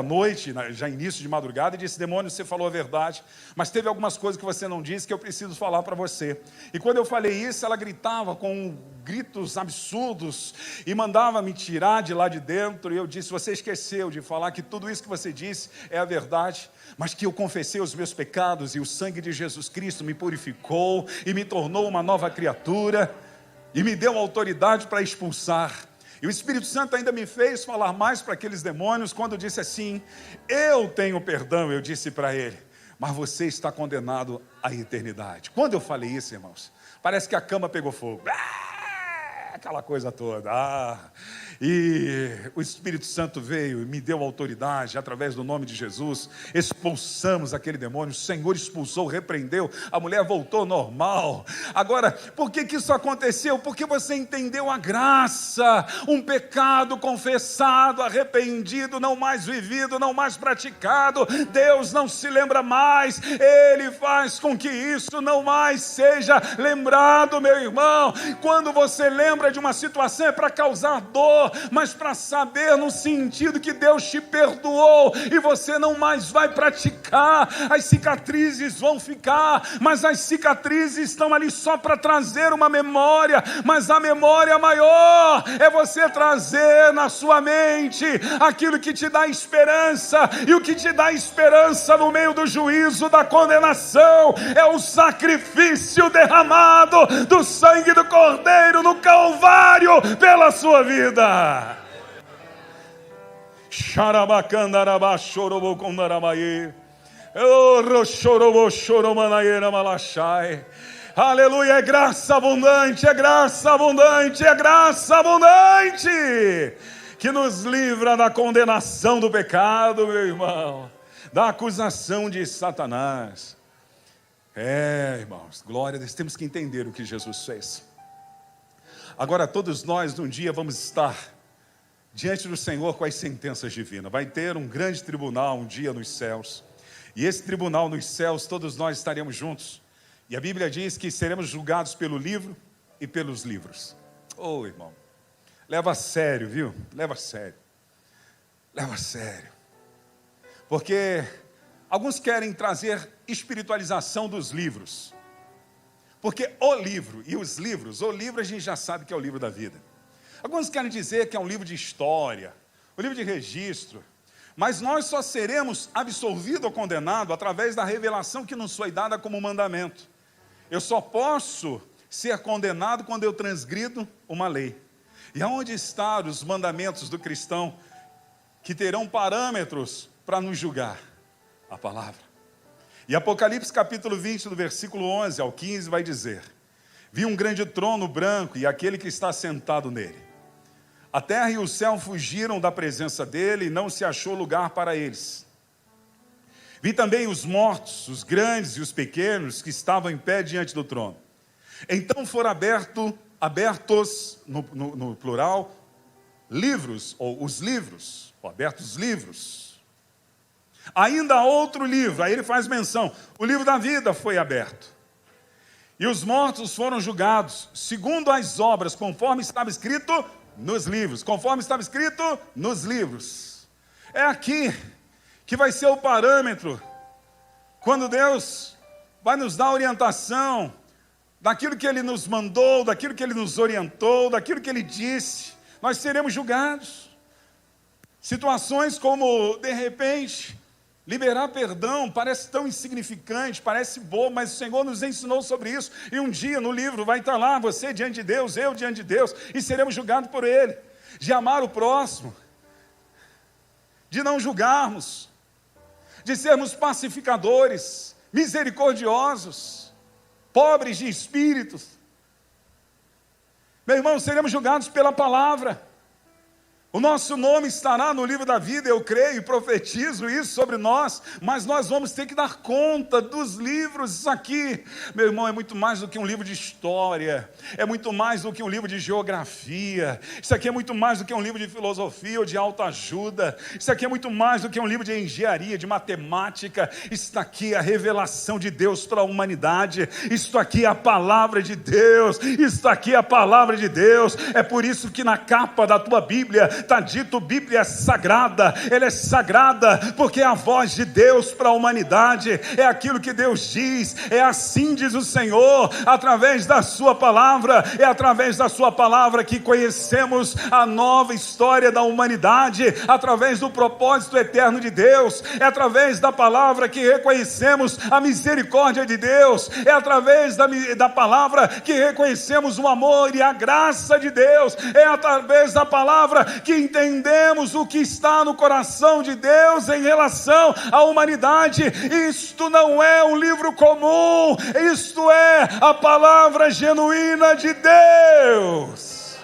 noite, já início de madrugada, e disse, demônio, você falou a verdade, mas teve algumas coisas que você não disse que eu preciso falar para você. E quando eu falei isso, ela gritava com gritos absurdos, e mandava me tirar de lá de dentro, e eu disse, você esqueceu de falar que tudo isso que você disse é a verdade, mas que eu confessei os meus pecados, e o sangue de Jesus Cristo me purificou, e me tornou uma nova criatura, e me deu autoridade para expulsar. E o Espírito Santo ainda me fez falar mais para aqueles demônios, quando eu disse assim, eu tenho perdão, eu disse para ele, mas você está condenado à eternidade. Quando eu falei isso, irmãos, parece que a cama pegou fogo, aquela coisa toda, e o Espírito Santo veio e me deu autoridade, através do nome de Jesus, expulsamos aquele demônio, o Senhor expulsou, repreendeu, a mulher voltou normal. Agora, por que isso aconteceu? Porque você entendeu a graça, um pecado confessado, arrependido, não mais vivido, não mais praticado, Deus não se lembra mais, Ele faz com que isso não mais seja lembrado, meu irmão. Quando você lembra de uma situação é para causar dor, mas para saber no sentido que Deus te perdoou e você não mais vai praticar. As cicatrizes vão ficar, mas as cicatrizes estão ali só para trazer uma memória, mas a memória maior é você trazer na sua mente aquilo que te dá esperança, e o que te dá esperança no meio do juízo, da condenação, é o sacrifício derramado do sangue do Cordeiro no Calvário pela sua vida. Xarabacandarabá chorobocondarabaê, chorobô choromanaíra malachai. Aleluia, é graça abundante, é graça abundante, é graça abundante que nos livra da condenação do pecado, meu irmão, da acusação de Satanás. Irmãos, glória a Deus, temos que entender o que Jesus fez. Agora todos nós um dia vamos estar diante do Senhor com as sentenças divinas. Vai ter um grande tribunal um dia nos céus. E esse tribunal nos céus, todos nós estaremos juntos. E a Bíblia diz que seremos julgados pelo livro e pelos livros. Irmão, leva a sério, viu? Leva a sério. Leva a sério. Porque alguns querem trazer espiritualização dos livros. Porque o livro e os livros, o livro a gente já sabe que é o livro da vida. Alguns querem dizer que é um livro de história, um livro de registro. Mas nós só seremos absolvidos ou condenados através da revelação que nos foi dada como mandamento. Eu só posso ser condenado quando eu transgrido uma lei. E aonde estão os mandamentos do cristão que terão parâmetros para nos julgar? A palavra. E Apocalipse capítulo 20, do versículo 11 ao 15, vai dizer: vi um grande trono branco e aquele que está sentado nele. A terra e o céu fugiram da presença dele e não se achou lugar para eles. Vi também os mortos, os grandes e os pequenos, que estavam em pé diante do trono. Então foram abertos, no plural, livros, ou os livros, abertos livros. Ainda há outro livro, aí ele faz menção, o livro da vida foi aberto. E os mortos foram julgados, segundo as obras, conforme estava escrito nos livros. Conforme estava escrito nos livros. É aqui que vai ser o parâmetro, quando Deus vai nos dar orientação daquilo que Ele nos mandou, daquilo que Ele nos orientou, daquilo que Ele disse. Nós seremos julgados. Situações como, de repente, liberar perdão parece tão insignificante, parece bobo, mas o Senhor nos ensinou sobre isso. E um dia no livro vai estar lá, você diante de Deus, eu diante de Deus, e seremos julgados por Ele. De amar o próximo, de não julgarmos, de sermos pacificadores, misericordiosos, pobres de espíritos. Meu irmão, seremos julgados pela palavra. O nosso nome estará no livro da vida, eu creio e profetizo isso sobre nós, mas nós vamos ter que dar conta dos livros. Isso aqui, meu irmão, é muito mais do que um livro de história, é muito mais do que um livro de geografia, isso aqui é muito mais do que um livro de filosofia ou de autoajuda, isso aqui é muito mais do que um livro de engenharia, de matemática. Isso aqui é a revelação de Deus para a humanidade, isso aqui é a palavra de Deus, isso aqui é a palavra de Deus. É por isso que na capa da tua Bíblia está dito: Bíblia é sagrada. Ela é sagrada porque é a voz de Deus para a humanidade, é aquilo que Deus diz, é assim diz o Senhor, através da sua palavra. É através da sua palavra que conhecemos a nova história da humanidade, através do propósito eterno de Deus. É através da palavra que reconhecemos a misericórdia de Deus, é através da palavra que reconhecemos o amor e a graça de Deus, é através da palavra que entendemos o que está no coração de Deus em relação à humanidade. Isto não é um livro comum, isto é a palavra genuína de Deus.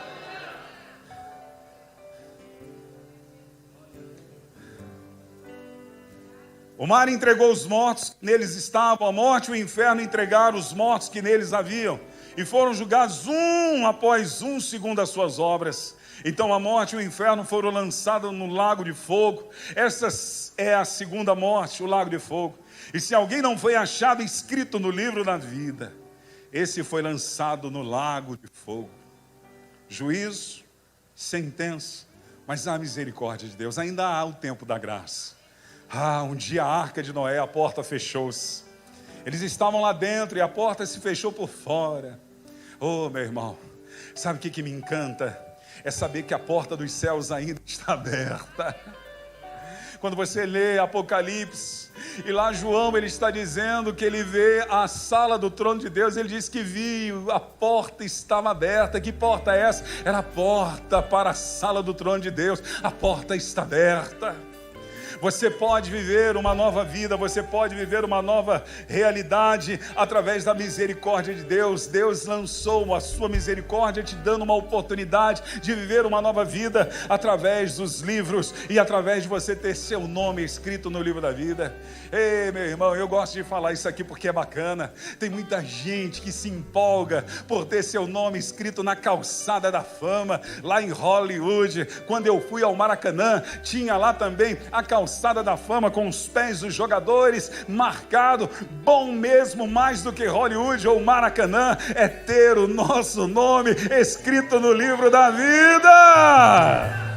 O mar entregou os mortos que neles estavam, a morte e o inferno entregaram os mortos que neles haviam, e foram julgados um após um segundo as suas obras. Então a morte e o inferno foram lançados no lago de fogo. Essa é a segunda morte, o lago de fogo. E se alguém não foi achado escrito no livro da vida, esse foi lançado no lago de fogo. Juízo, sentença, mas há misericórdia de Deus, ainda há o tempo da graça. Um dia a arca de Noé, a porta fechou-se. Eles estavam lá dentro e a porta se fechou por fora. Meu irmão, sabe o que me encanta? É saber que a porta dos céus ainda está aberta. Quando você lê Apocalipse, e lá João, ele está dizendo que ele vê a sala do trono de Deus, ele diz que viu, a porta estava aberta. Que porta é essa? Era a porta para a sala do trono de Deus. A porta está aberta. Você pode viver uma nova vida, você pode viver uma nova realidade através da misericórdia de Deus. Deus lançou a sua misericórdia te dando uma oportunidade de viver uma nova vida através dos livros e através de você ter seu nome escrito no livro da vida. Ei, meu irmão, eu gosto de falar isso aqui porque é bacana. Tem muita gente que se empolga por ter seu nome escrito na calçada da fama, lá em Hollywood. Quando eu fui ao Maracanã, tinha lá também a calçada da fama com os pés dos jogadores marcado. Bom mesmo, mais do que Hollywood ou Maracanã, é ter o nosso nome escrito no livro da vida.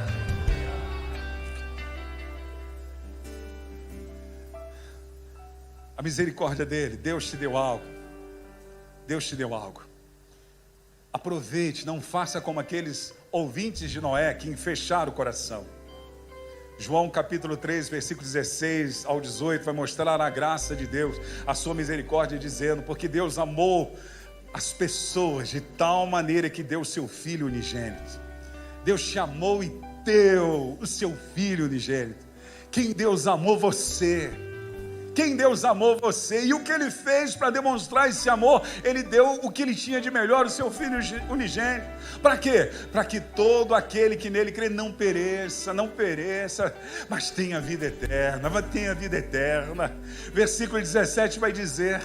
A misericórdia dele, Deus te deu algo. Deus te deu algo. Aproveite, não faça como aqueles ouvintes de Noé que fecharam o coração. João capítulo 3, versículo 16 ao 18, vai mostrar a graça de Deus, a sua misericórdia, dizendo: porque Deus amou as pessoas de tal maneira que deu o seu Filho unigênito. Deus te amou e deu o seu Filho unigênito. Quem Deus amou você? Quem Deus amou você? E o que Ele fez para demonstrar esse amor? Ele deu o que Ele tinha de melhor, o seu Filho unigênito. Para quê? Para que todo aquele que nele crê não pereça, mas tenha vida eterna, Versículo 17 vai dizer: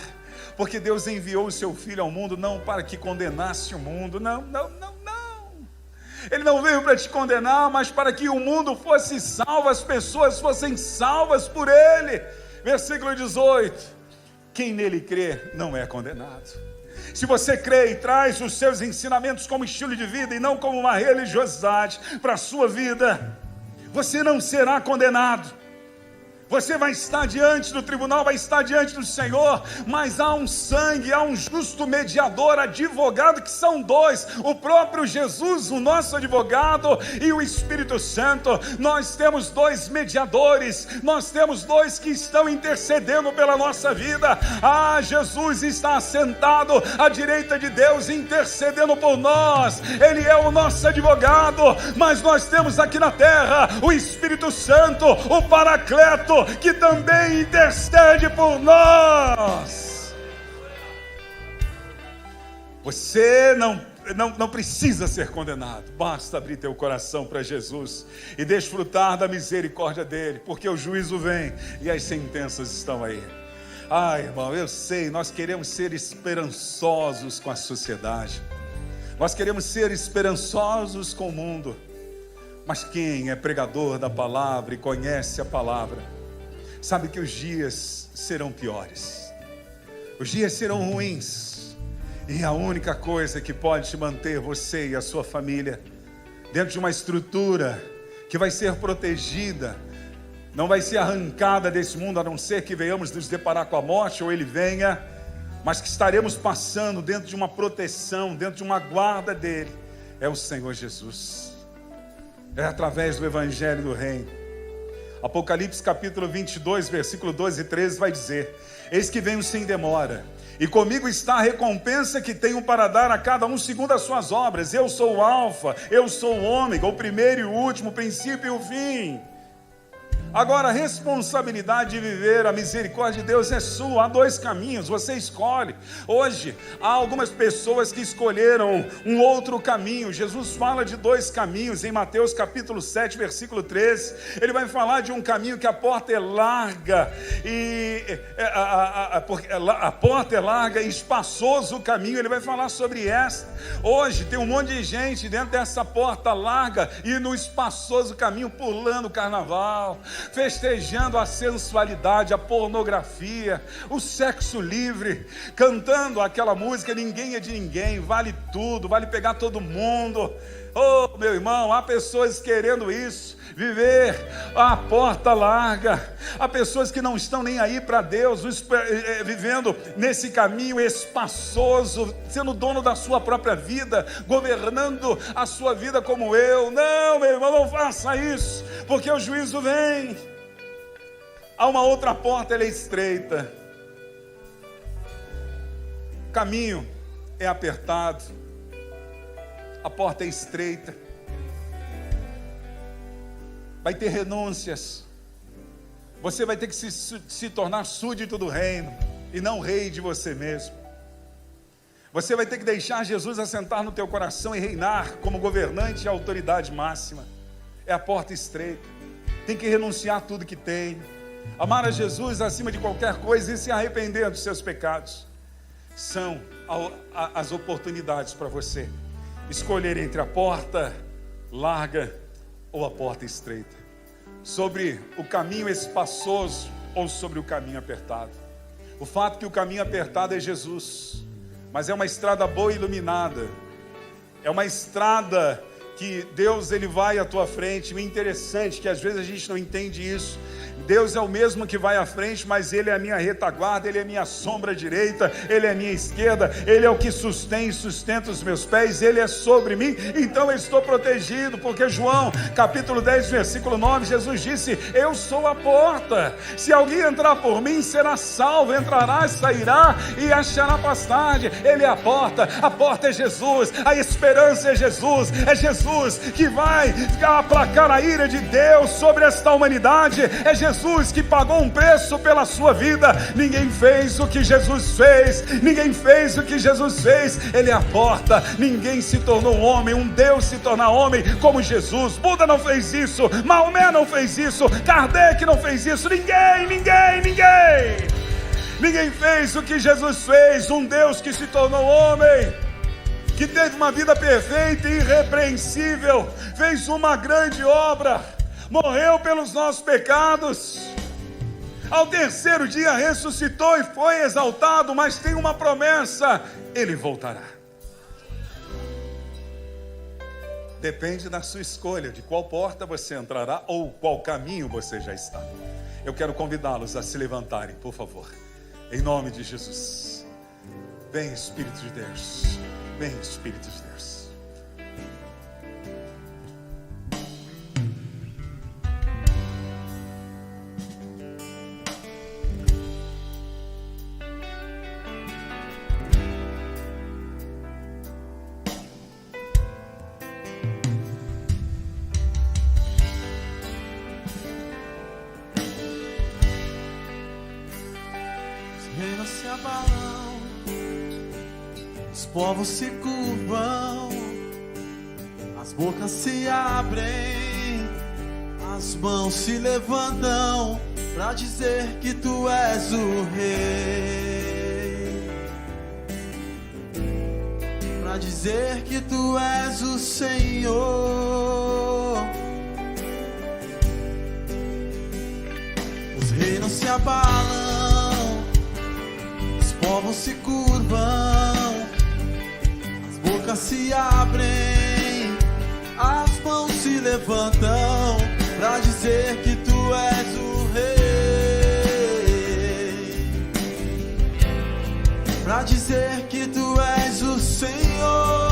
porque Deus enviou o seu Filho ao mundo, não para que condenasse o mundo, não. Ele não veio para te condenar, mas para que o mundo fosse salvo, as pessoas fossem salvas por Ele. Versículo 18: quem nele crê não é condenado. Se você crê e traz os seus ensinamentos como estilo de vida e não como uma religiosidade para a sua vida, você não será condenado. Você vai estar diante do tribunal, vai estar diante do Senhor, mas há um sangue, há um justo mediador, advogado, que são dois: o próprio Jesus, o nosso advogado, e o Espírito Santo. Nós temos dois mediadores, nós temos dois que estão intercedendo pela nossa vida. Jesus está assentado à direita de Deus, intercedendo por nós. Ele é o nosso advogado, mas nós temos aqui na terra o Espírito Santo, o Paracleto, que também intercede por nós. Você não precisa ser condenado, basta abrir teu coração para Jesus e desfrutar da misericórdia dele, porque o juízo vem e as sentenças estão aí. Irmão, eu sei, nós queremos ser esperançosos com a sociedade, nós queremos ser esperançosos com o mundo, mas quem é pregador da palavra e conhece a palavra, sabe que os dias serão piores, os dias serão ruins, e a única coisa que pode te manter, você e a sua família, dentro de uma estrutura que vai ser protegida, não vai ser arrancada desse mundo, a não ser que venhamos nos deparar com a morte, ou ele venha, mas que estaremos passando dentro de uma proteção, dentro de uma guarda dele, é o Senhor Jesus. É através do Evangelho do Reino. Apocalipse capítulo 22, versículo 12 e 13 vai dizer: eis que venho sem demora, e comigo está a recompensa que tenho para dar a cada um segundo as suas obras. Eu sou o Alfa, eu sou o Ômega, o primeiro e o último, o princípio e o fim. Agora, a responsabilidade de viver a misericórdia de Deus é sua. Há dois caminhos, você escolhe. Hoje, há algumas pessoas que escolheram um outro caminho. Jesus fala de dois caminhos em Mateus capítulo 7, versículo 13. Ele vai falar de um caminho que a porta é larga e a porta é larga e espaçoso o caminho. Ele vai falar sobre essa. Hoje tem um monte de gente dentro dessa porta larga e no espaçoso caminho, pulando o carnaval, festejando a sensualidade, a pornografia, o sexo livre, cantando aquela música ninguém é de ninguém, vale tudo, vale pegar todo mundo. Oh, meu irmão, há pessoas querendo isso, viver a porta larga. Há pessoas que não estão nem aí para Deus, vivendo nesse caminho espaçoso, sendo dono da sua própria vida, governando a sua vida como eu. Não, meu irmão, não faça isso, porque o juízo vem. Há uma outra porta, ela é estreita. O caminho é apertado. A porta é estreita. Vai ter renúncias. Você vai ter que se tornar súdito do reino e não rei de você mesmo. Você vai ter que deixar Jesus assentar no teu coração e reinar como governante e autoridade máxima. É a porta estreita. Tem que renunciar a tudo que tem, amar a Jesus acima de qualquer coisa e se arrepender dos seus pecados. São as oportunidades para você escolher entre a porta larga ou a porta estreita, sobre o caminho espaçoso ou sobre o caminho apertado. O fato que o caminho apertado é Jesus, mas é uma estrada boa e iluminada, é uma estrada que Deus ele vai à tua frente. O interessante é que às vezes a gente não entende isso. Deus é o mesmo que vai à frente, mas Ele é a minha retaguarda, Ele é a minha sombra direita, Ele é a minha esquerda, Ele é o que sustém e sustenta os meus pés, Ele é sobre mim, então eu estou protegido, porque João, capítulo 10, versículo 9, Jesus disse: eu sou a porta, se alguém entrar por mim, será salvo, entrará, sairá e achará pastagem. Ele é a porta é Jesus, a esperança é Jesus que vai aplacar a ira de Deus sobre esta humanidade, é Jesus que pagou um preço pela sua vida. Ninguém fez o que Jesus fez, Ele é a porta. Ninguém se tornou homem, um Deus se tornar homem como Jesus. Buda não fez isso, Maomé não fez isso, Kardec não fez isso, ninguém fez o que Jesus fez. Um Deus que se tornou homem, que teve uma vida perfeita e irrepreensível, fez uma grande obra, morreu pelos nossos pecados, ao terceiro dia ressuscitou e foi exaltado, mas tem uma promessa: Ele voltará. Depende da sua escolha, de qual porta você entrará ou qual caminho você já está. Eu quero convidá-los a se levantarem, por favor, em nome de Jesus. Vem, Espírito de Deus, vem, Espírito de Deus. Se abalam, os povos se curvam, as bocas se abrem, as mãos se levantam pra dizer que tu és o rei, pra dizer que tu és o Senhor. Os reinos se abalam, os povos se curvam, as bocas se abrem, as mãos se levantam pra dizer que tu és o rei, pra dizer que tu és o Senhor.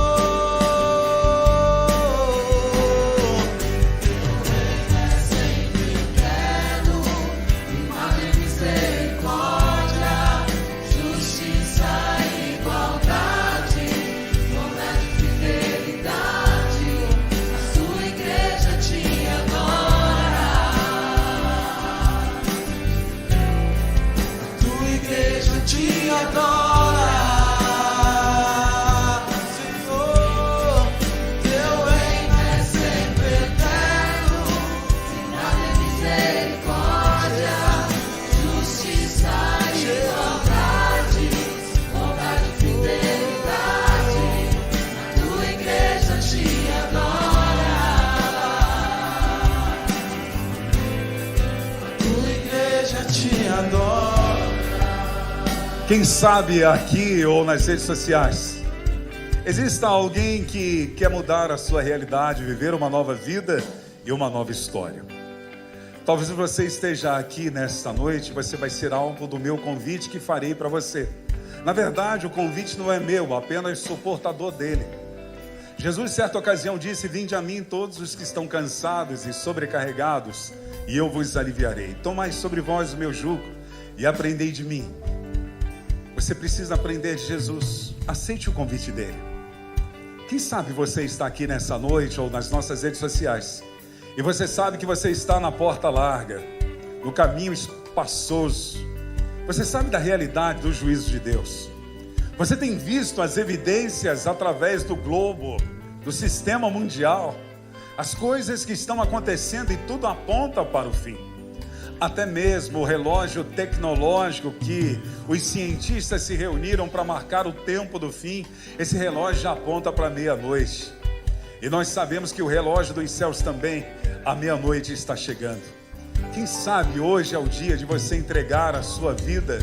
Te adora, Senhor, teu reino é sempre eterno, finado em misericórdia, justiça e igualdade, bondade e fidelidade, a tua igreja te adora, a tua igreja te adora. Quem sabe aqui ou nas redes sociais exista alguém que quer mudar a sua realidade, viver uma nova vida e uma nova história. Talvez você esteja aqui nesta noite, você vai ser alvo do meu convite que farei para você. Na verdade, o convite não é meu, apenas sou portador dele. Jesus, em certa ocasião, disse: vinde a mim todos os que estão cansados e sobrecarregados, e eu vos aliviarei. Tomai sobre vós o meu jugo e aprendei de mim. Você precisa aprender de Jesus. Aceite o convite dele. Quem sabe você está aqui nessa noite ou nas nossas redes sociais e você sabe que você está na porta larga, no caminho espaçoso. Você sabe da realidade do juízo de Deus. Você tem visto as evidências através do globo, do sistema mundial, as coisas que estão acontecendo e tudo aponta para o fim. Até mesmo o relógio tecnológico que os cientistas se reuniram para marcar o tempo do fim, esse relógio já aponta para meia-noite. E nós sabemos que o relógio dos céus também, a meia-noite está chegando. Quem sabe hoje é o dia de você entregar a sua vida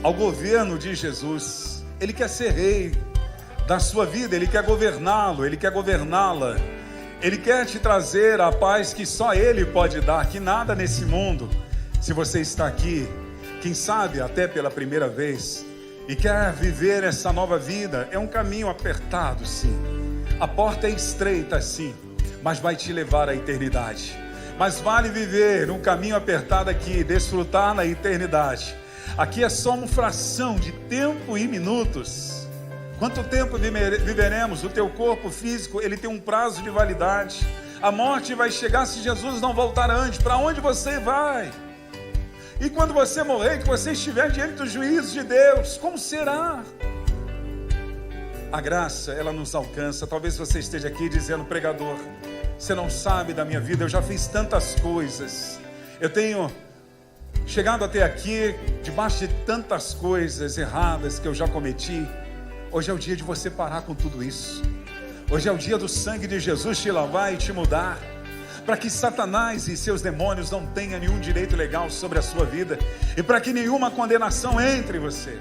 ao governo de Jesus. Ele quer ser rei da sua vida, Ele quer governá-lo, Ele quer governá-la. Ele quer te trazer a paz que só Ele pode dar, que nada nesse mundo. Se você está aqui, quem sabe até pela primeira vez, e quer viver essa nova vida, é um caminho apertado, sim. A porta é estreita, sim, mas vai te levar à eternidade. Mas vale viver um caminho apertado aqui, desfrutar na eternidade. Aqui é só uma fração de tempo e minutos. Quanto tempo viveremos? O teu corpo físico, ele tem um prazo de validade. A morte vai chegar se Jesus não voltar antes. Para onde você vai? E quando você morrer, que você estiver diante do juízo de Deus, como será? A graça, ela nos alcança. Talvez você esteja aqui dizendo: pregador, você não sabe da minha vida, eu já fiz tantas coisas. Eu tenho chegado até aqui debaixo de tantas coisas erradas que eu já cometi. Hoje é o dia de você parar com tudo isso. Hoje é o dia do sangue de Jesus te lavar e te mudar, para que Satanás e seus demônios não tenham nenhum direito legal sobre a sua vida, e para que nenhuma condenação entre em você.